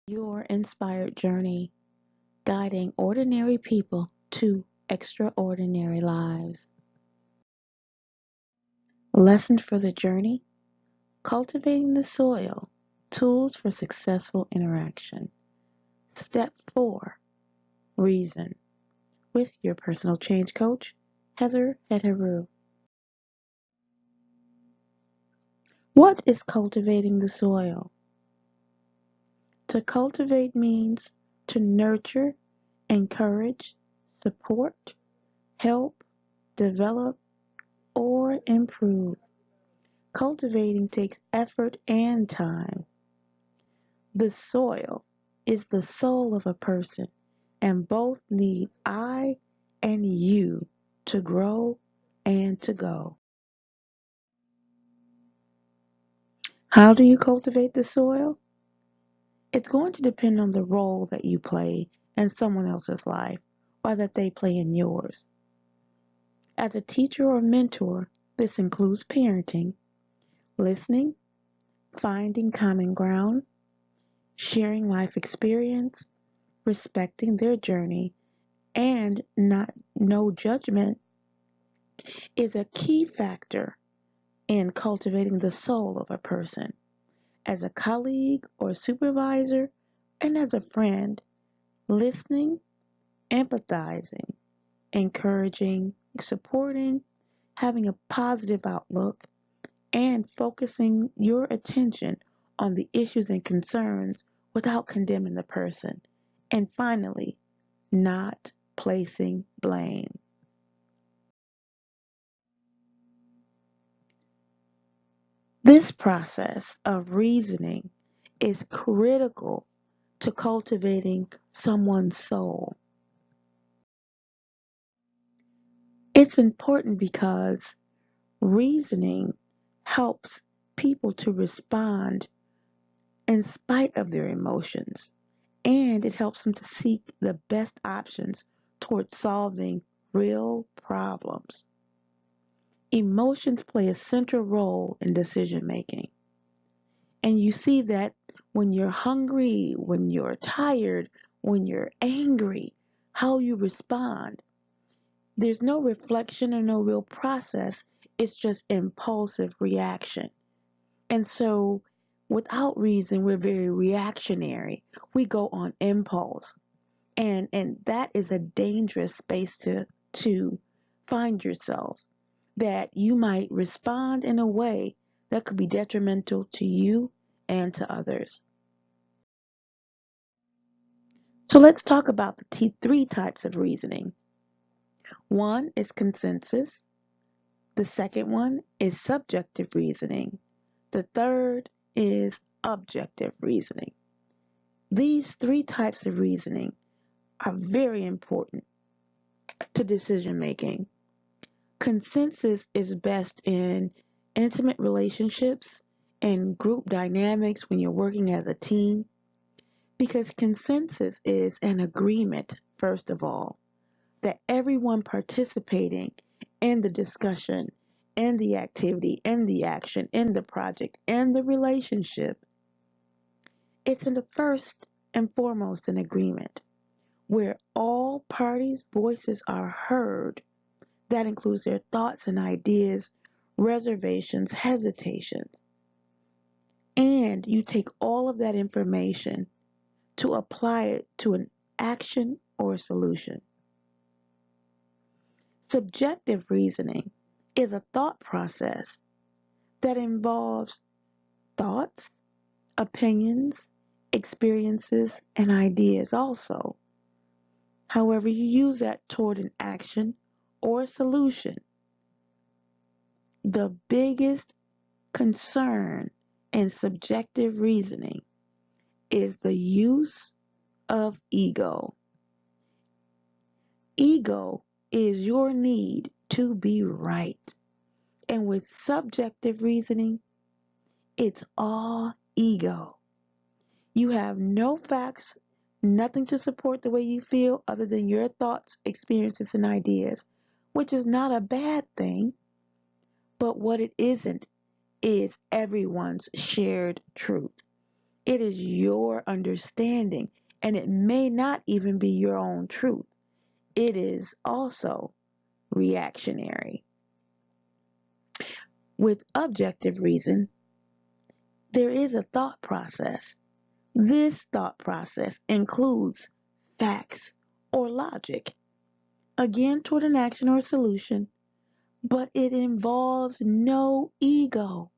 Your inspired journey, guiding ordinary people to extraordinary lives. Lessons for the journey, cultivating the soil, tools for successful interaction. Step 4, reason, with your personal change coach, Hetheru. What is cultivating the soil? To cultivate means to nurture, encourage, support, help, develop, or improve. Cultivating takes effort and time. The soil is the soul of a person, and both need I and you to grow and to go. How do you cultivate the soil? It's going to depend on the role that you play in someone else's life or that they play in yours. As a teacher or mentor, this includes parenting, listening, finding common ground, sharing life experience, respecting their journey, and not no judgment is a key factor in cultivating the soul of a person. As a colleague or supervisor, and as a friend, listening, empathizing, encouraging, supporting, having a positive outlook, and focusing your attention on the issues and concerns without condemning the person. And finally, not placing blame. This process of reasoning is critical to cultivating someone's soul. It's important because reasoning helps people to respond in spite of their emotions, and it helps them to seek the best options towards solving real problems. Emotions play a central role in decision making, and you see that when you're hungry, when you're tired, when you're angry, how you respond. There's no reflection or no real process, it's just impulsive reaction. And so, without reason, we're very reactionary. We go on impulse. And that is a dangerous space to find yourself, that you might respond in a way that could be detrimental to you and to others. So let's talk about the three types of reasoning. One is consensus. The second one is subjective reasoning. The third is objective reasoning. These three types of reasoning are very important to decision making. Consensus is best in intimate relationships and group dynamics when you're working as a team, because consensus is an agreement, first of all, that everyone participating in the discussion, in the activity, in the action, in the project, in the relationship, it's in the first and foremost an agreement where all parties' voices are heard. That includes their thoughts and ideas, reservations, hesitations. And you take all of that information to apply it to an action or solution. Subjective reasoning is a thought process that involves thoughts, opinions, experiences, and ideas also. However, you use that toward an action or solution. The biggest concern in subjective reasoning is the use of ego. Ego is your need to be right. And with subjective reasoning, it's all ego. You have no facts, nothing to support the way you feel other than your thoughts, experiences, and ideas, which is not a bad thing. But what it isn't is everyone's shared truth. It is your understanding, and it may not even be your own truth. It is also reactionary. With objective reason, there is a thought process. This thought process includes facts or logic, again toward an action or solution, but it involves no ego.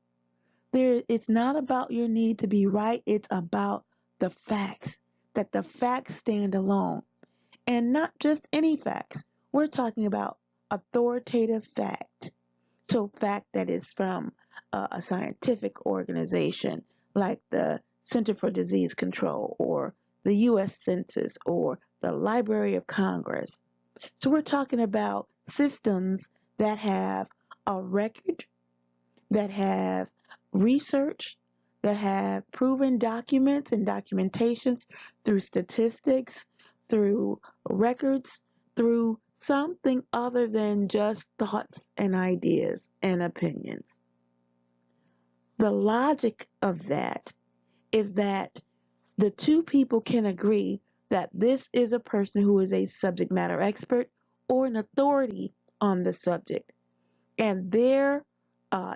It's not about your need to be right, it's about the facts, that the facts stand alone. And not just any facts. We're talking about authoritative fact. So, fact that is from a scientific organization like the Center for Disease Control or the U.S. Census or the Library of Congress. So, we're talking about systems that have a record, that have research, that have proven documents and documentations through statistics, through records, through something other than just thoughts and ideas and opinions. The logic of that is that the two people can agree that this is a person who is a subject matter expert or an authority on the subject. And their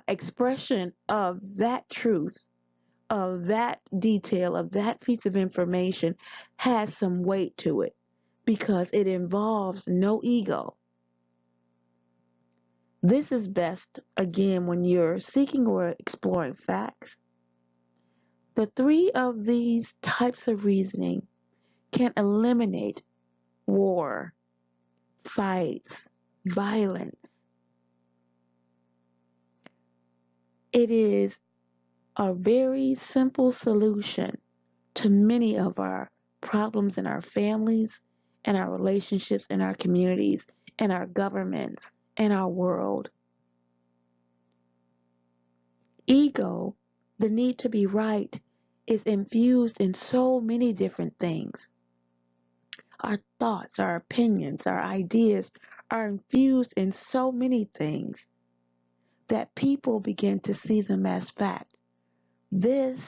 expression of that truth, of that detail, of that piece of information has some weight to it because it involves no ego. This is best, again, when you're seeking or exploring facts. The three of these types of reasoning can eliminate war, fights, violence. It is a very simple solution to many of our problems in our families, and our relationships, in our communities, and our governments, and our world. Ego, the need to be right, is infused in so many different things. Our thoughts, our opinions, our ideas are infused in so many things that people begin to see them as fact. This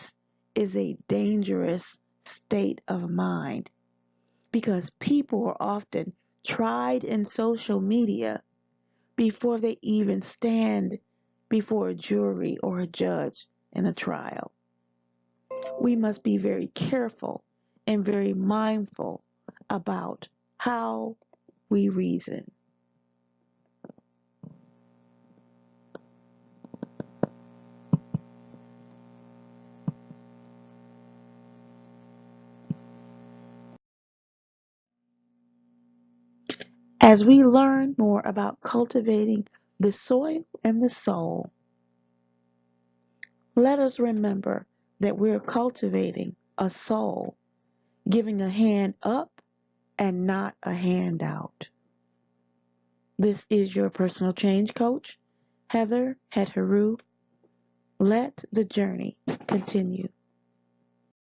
is a dangerous state of mind because people are often tried in social media before they even stand before a jury or a judge in a trial. We must be very careful and very mindful about how we reason. As we learn more about cultivating the soil and the soul, let us remember that we're cultivating a soul, giving a hand up and not a handout. This is your personal change coach, Hetheru. Let the journey continue.